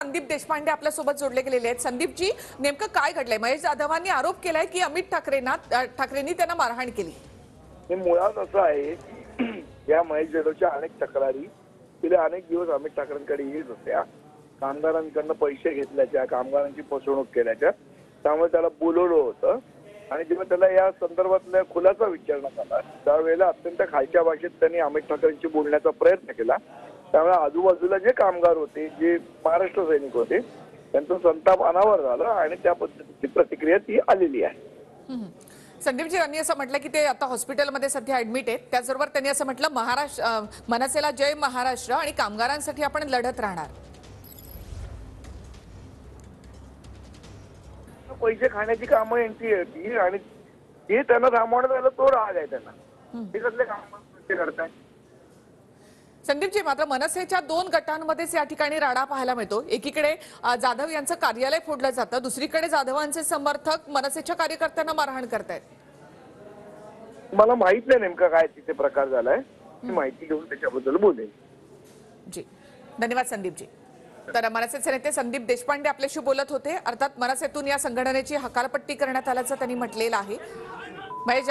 संदीप देशपांडे आपल्या सोबत जोडले गेलेले आहेत। संदीपजी, नेमकं काय घडलंय? महेश जाधवांनी आरोप केलाय की अमित ठाकरेंनी त्यांना मारहाण केली। हे मुळात असं आहे की या महेश जाधवच्या अनेक तक्रारी गेले अनेक दिवस अमित ठाकरेंकडे येत होत्या। कामगारांकडनं पैसे घेतल्याच्या, कामगारांची फसवणूक केल्याच्या, त्यामुळे त्याला बोलवलं होतं आणि जेव्हा त्याला या संदर्भातल्या खुलासा विचारण्यात आला त्यावेळेला अत्यंत खालच्या भाषेत त्यांनी अमित ठाकरेंशी बोलण्याचा प्रयत्न केला। त्यामुळे आजूबाजूला जे कामगार होते, जे महाराष्ट्र सैनिक होते, त्यांचं संताप अनावर झालं आणि त्या पद्धतीची प्रतिक्रिया ती आलेली आहे। संदीपजी यांनी असं म्हटलं की ते आता हॉस्पिटलमध्ये सध्या ऍडमिट आहेत। त्याचबरोबर त्यांनी असं म्हटलं महाराष्ट्र मनसेला जय महाराष्ट्र आणि कामगारांसाठी आपण लढत राहणार। पैसे खाण्याची कामं यांची होती आणि ते त्यांना थांबवण्यात आलं, तो राग आहे त्यांना। ते कसले काम करताय? संदीपजी, मात्र मनसेच्या 2 गटांमध्येच या ठिकाणी राडा पाहायला मिळतो। एकीकडे जाधव यांचं कार्यालय फोडलं जातं, दुसरीकडे जाधवांचे समर्थक मनसेच्या कार्यकर्त्यांना मारहाण करतायत। मला माहित नाही नेमका काय तिथे प्रकार झालाय, मी माहिती घेऊन त्याच्याबद्दल बोलेन। जी, धन्यवाद संदीपजी। तर मनसेचे नेते संदीप देशपांडे आपल्याशी बोलत होते। अर्थात मनसेतून या संघटनेची हकालपट्टी करण्यात आल्याचं त्यांनी म्हटलेलं आहे। महेश